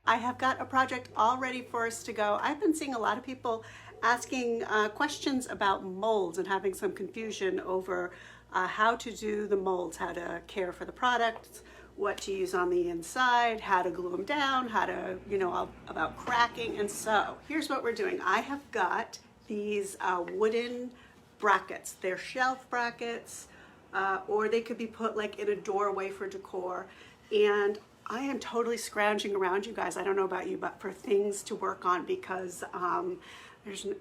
I have got a project all ready for us to go. I've been seeing a lot of people asking questions about molds and having some confusion over how to do the molds, how to care for the products, what to use on the inside, how to glue them down, how to, about cracking. And so here's what we're doing. I have got these wooden brackets. They're shelf brackets, or they could be put like in a doorway for decor. And I am totally scrounging around, you guys. I don't know about you, but for things to work on, because I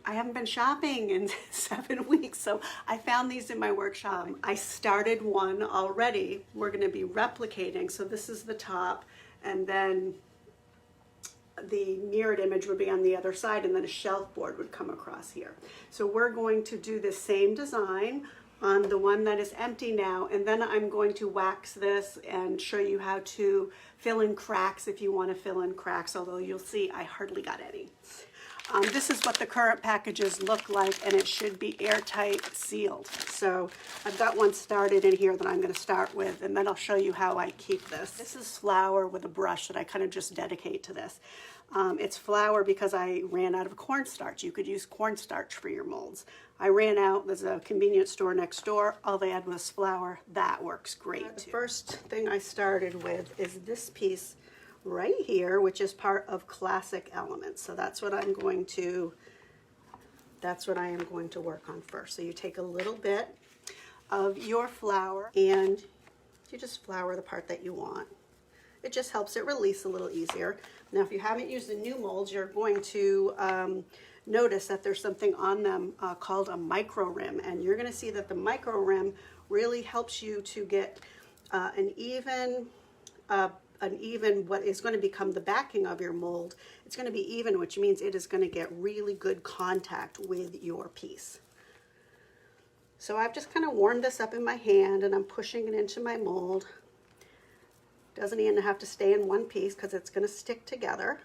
haven't been shopping in 7 weeks, so I found these in my workshop. I started one already. We're going to be replicating, so this is the top, and then the mirrored image would be on the other side, and then a shelf board would come across here. So we're going to do the same design on the one that is empty now, and then I'm going to wax this and show you how to fill in cracks if you want to fill in cracks, although you'll see I hardly got any. This is what the current packages look like, and it should be airtight sealed. So I've got one started in here that I'm going to start with, and then I'll show you how I keep this. This is flour with a brush that I kind of just dedicate to this. It's flour because I ran out of cornstarch. You could use cornstarch for your molds. I ran out. There's a convenience store next door. All they had was flour. That works great. The first thing I started with is this piece right here, which is part of Classic Elements. So that's what I am going to work on first. So you take a little bit of your flour and you just flour the part that you want. It just helps it release a little easier. Now, if you haven't used the new molds, you're going to notice that there's something on them called a micro rim, and you're going to see that the micro rim really helps you to get an even what is going to become the backing of your mold. It's going to be even, which means it is going to get really good contact with your piece. So I've just kind of warmed this up in my hand, and I'm pushing it into my mold. Doesn't even have to stay in one piece because it's going to stick together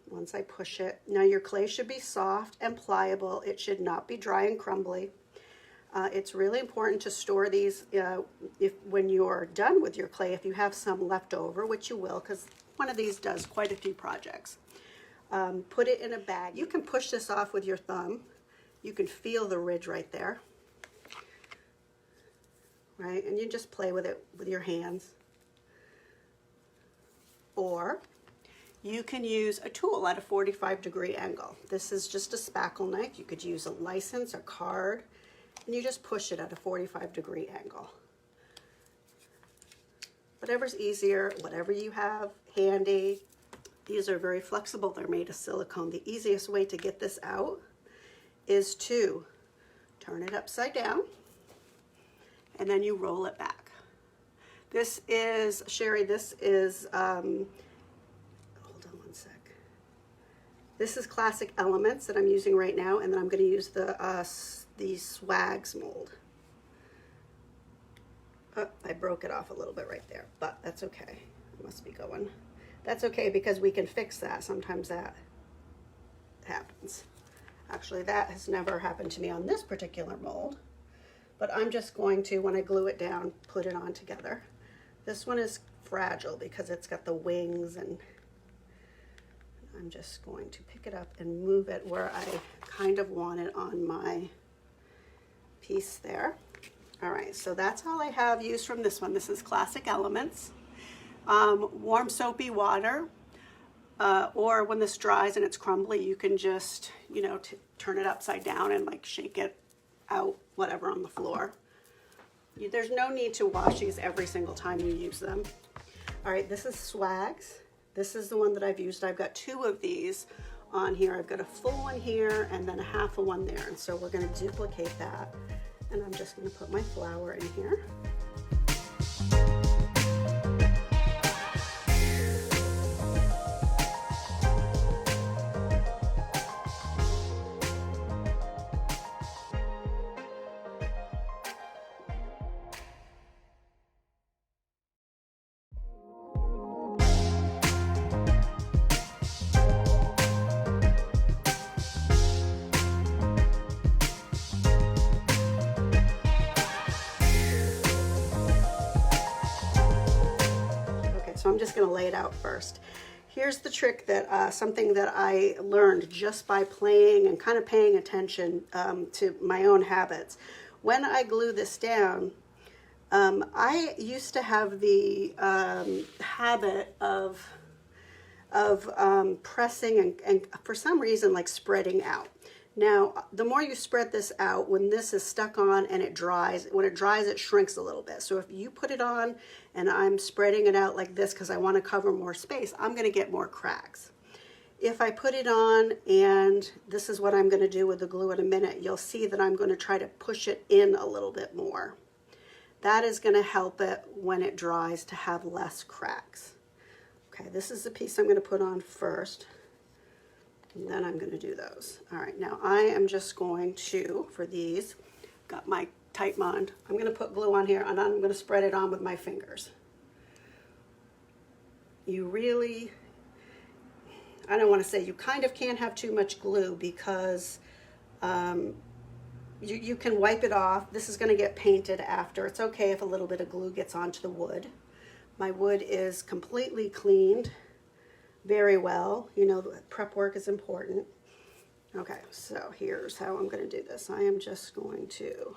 once I push it. Now your clay should be soft and pliable. It should not be dry and crumbly. It's really important to store these when you're done with your clay, if you have some left over, which you will, because one of these does quite a few projects. Put it in a bag. You can push this off with your thumb. You can feel the ridge right there, right? And you just play with it with your hands. Or you can use a tool at a 45-degree angle. This is just a spackle knife. You could use a license or card, and you just push it at a 45-degree angle. Whatever's easier, whatever you have handy. These are very flexible. They're made of silicone. The easiest way to get this out is to turn it upside down, and then you roll it back. This is, Sherry, this is, hold on one sec. This is Classic Elements that I'm using right now, and then I'm going to use the Swags mold. Oh, I broke it off a little bit right there, but that's okay. It must be going. That's okay because we can fix that. Sometimes that happens. Actually, that has never happened to me on this particular mold, but I'm just going to, when I glue it down, put it on together. This one is fragile because it's got the wings, and I'm just going to pick it up and move it where I kind of want it on my piece there. All right, so that's all I have used from this one. This is Classic Elements. Warm soapy water, or when this dries and it's crumbly, you can just, turn it upside down and like shake it out, whatever, on the floor. There's no need to wash these every single time you use them. All right, this is Swags. This is the one that I've used. I've got 2 of these on here. I've got a full one here and then a half of one there. And so we're going to duplicate that. And I'm just going to put my flour in here. So I'm just going to lay it out first. here's the trick that something that I learned just by playing and kind of paying attention to my own habits. When I glue this down, I used to have the habit of pressing and for some reason like spreading out. Now, the more you spread this out, when this is stuck on and it dries, when it dries, it shrinks a little bit. So if you put it on and I'm spreading it out like this because I want to cover more space, I'm going to get more cracks. If I put it on, and this is what I'm going to do with the glue in a minute, you'll see that I'm going to try to push it in a little bit more. That is going to help it when it dries to have less cracks. Okay, this is the piece I'm going to put on first. And then I'm going to do those. All right, now I am just going to, for these, got my tight bond. I'm going to put glue on here and I'm going to spread it on with my fingers. You really, I don't want to say you kind of can't have too much glue because you can wipe it off. This is going to get painted after. It's okay if a little bit of glue gets onto the wood. My wood is completely cleaned very well. You know, prep work is important. Okay, so here's how I'm going to do this. I am just going to,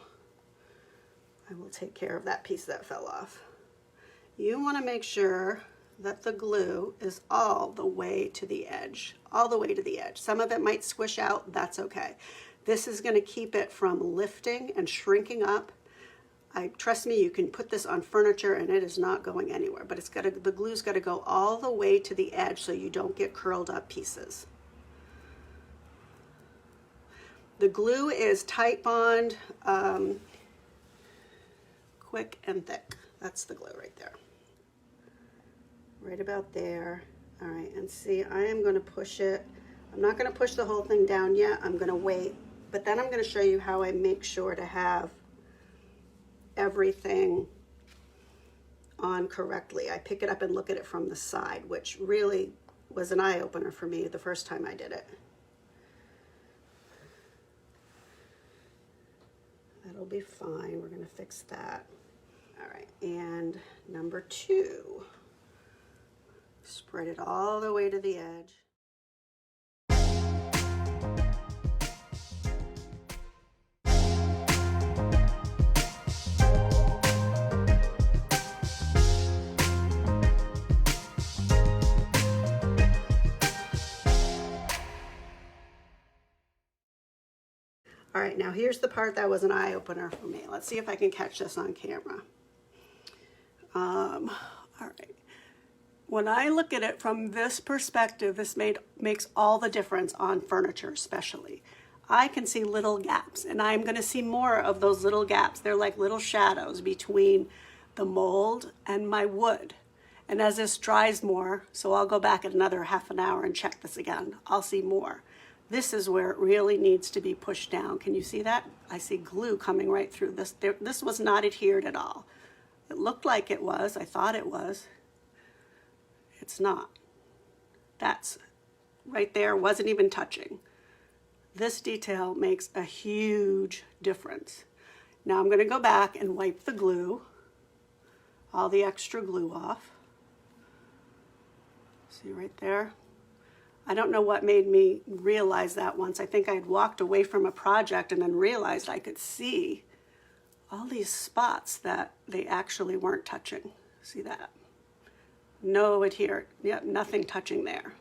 I will take care of that piece that fell off. You want to make sure that the glue is all the way to the edge, all the way to the edge. Some of it might squish out, that's okay. This is going to keep it from lifting and shrinking up. Trust me, you can put this on furniture and it is not going anywhere, but the glue's got to go all the way to the edge so you don't get curled up pieces. The glue is tight bond, quick and thick. That's the glue right there. Right about there. All right, and see, I am going to push it. I'm not going to push the whole thing down yet. I'm going to wait, but then I'm going to show you how I make sure to have everything on correctly. I pick it up and look at it from the side, which really was an eye-opener for me the first time I did it. That'll be fine. We're going to fix that. All right, and number 2, spread it all the way to the edge. All right, now here's the part that was an eye-opener for me. Let's see if I can catch this on camera. All right. When I look at it from this perspective, this makes all the difference on furniture especially. I can see little gaps, and I'm going to see more of those little gaps. They're like little shadows between the mold and my wood. And as this dries more, so I'll go back at another half an hour and check this again, I'll see more. This is where it really needs to be pushed down. Can you see that? I see glue coming right through this. This was not adhered at all. It looked like it was. I thought it was. It's not. That's right there, wasn't even touching. This detail makes a huge difference. Now I'm going to go back and wipe the glue, all the extra glue off. See right there? I don't know what made me realize that once. I think I had walked away from a project and then realized I could see all these spots that they actually weren't touching. See that? No adhere, yep, nothing touching there.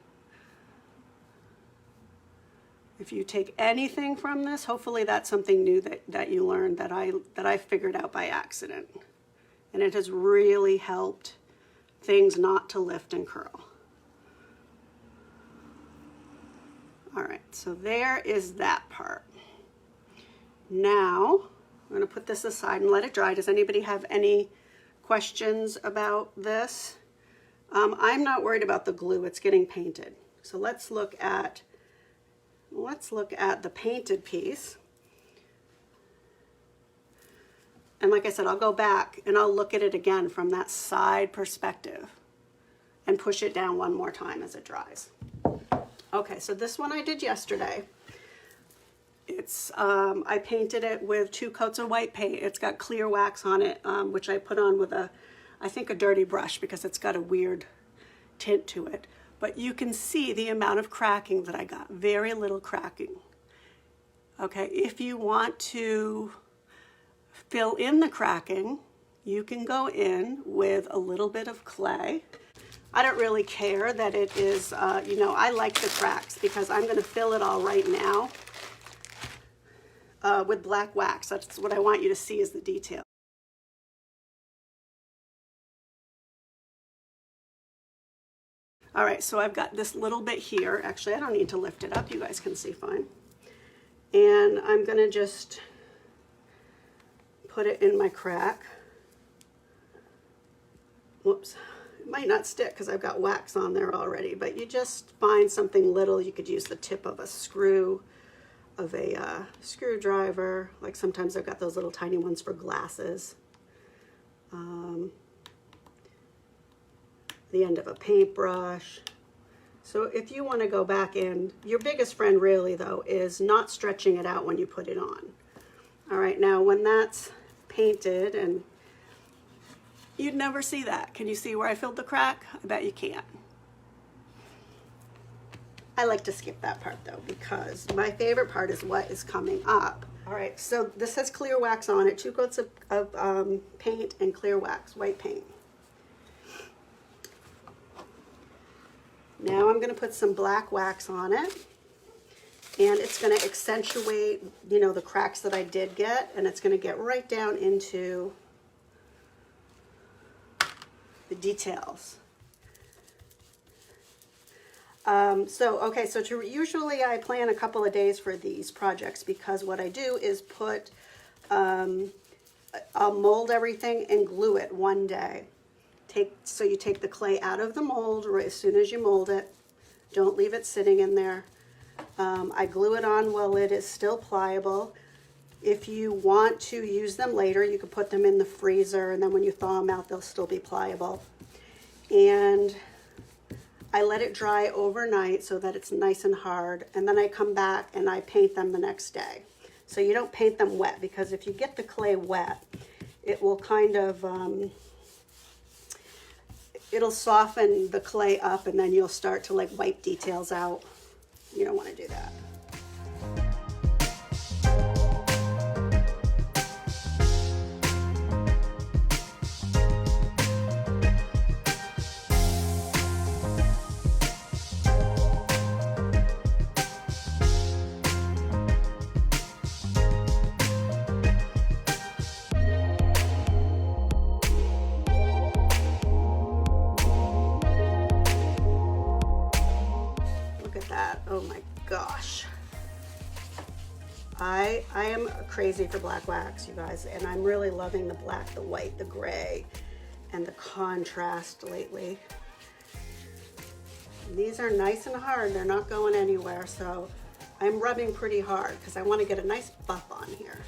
If you take anything from this, hopefully that's something new that you learned that I figured out by accident. And it has really helped things not to lift and curl. All right, so there is that part. Now, I'm going to put this aside and let it dry. Does anybody have any questions about this? I'm not worried about the glue. It's getting painted. So let's look at the painted piece. And like I said, I'll go back and I'll look at it again from that side perspective and push it down one more time as it dries. Okay, so this one I did yesterday. It's I painted it with 2 coats of white paint. It's got clear wax on it, which I put on with I think a dirty brush because it's got a weird tint to it. but you can see the amount of cracking that I got, very little cracking. Okay, if you want to fill in the cracking, you can go in with a little bit of clay. I don't really care that it is, you know, I like the cracks because I'm going to fill it all right now with black wax. That's what I want you to see is the detail. All right, so I've got this little bit here. Actually, I don't need to lift it up. You guys can see fine. And I'm going to just put it in my crack. Whoops. It might not stick because I've got wax on there already, but you just find something little. You could use the tip of a screw, of a screwdriver. Like sometimes I've got those little tiny ones for glasses. The end of a paintbrush. So if you want to go back in, your biggest friend really though is not stretching it out when you put it on. All right, now when that's painted, and you'd never see that. Can you see where I filled the crack? I bet you can't. I like to skip that part though because my favorite part is what is coming up. All right, so this has clear wax on it, 2 coats of paint and clear wax, white paint. Now I'm going to put some black wax on it, and it's going to accentuate, you know, the cracks that I did get, and it's going to get right down into the details. Usually I plan a couple of days for these projects because what I do is put, I'll mold everything and glue it one day. So you take the clay out of the mold right as soon as you mold it. Don't leave it sitting in there. I glue it on while it is still pliable. If you want to use them later, you can put them in the freezer, and then when you thaw them out, they'll still be pliable. And I let it dry overnight so that it's nice and hard, and then I come back and I paint them the next day. So you don't paint them wet, because if you get the clay wet, it will kind of, it'll soften the clay up, and then you'll start to like wipe details out. You don't want to do that. Oh my gosh. I am crazy for black wax, you guys, and I'm really loving the black, the white, the gray, and the contrast lately. And these are nice and hard. They're not going anywhere, so I'm rubbing pretty hard because I want to get a nice buff on here.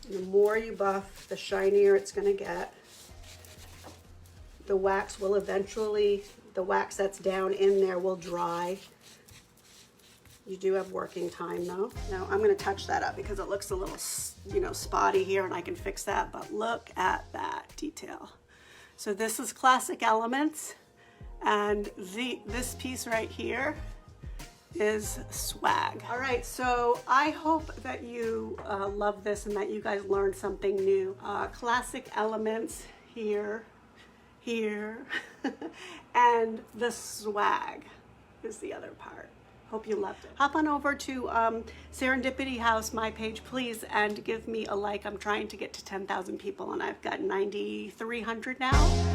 The more you buff, the shinier it's going to get. The wax will eventually, the wax that's down in there will dry. You do have working time though. Now I'm going to touch that up because it looks a little, you know, spotty here, and I can fix that, but look at that detail. So this is Classic Elements, and this piece right here is swag. All right, so I hope that you love this and that you guys learned something new. Classic Elements here, and the swag is the other part. Hope you loved it. Hop on over to Serendipity House, my page, please, and give me a like. I'm trying to get to 10,000 people, and I've got 9,300 now.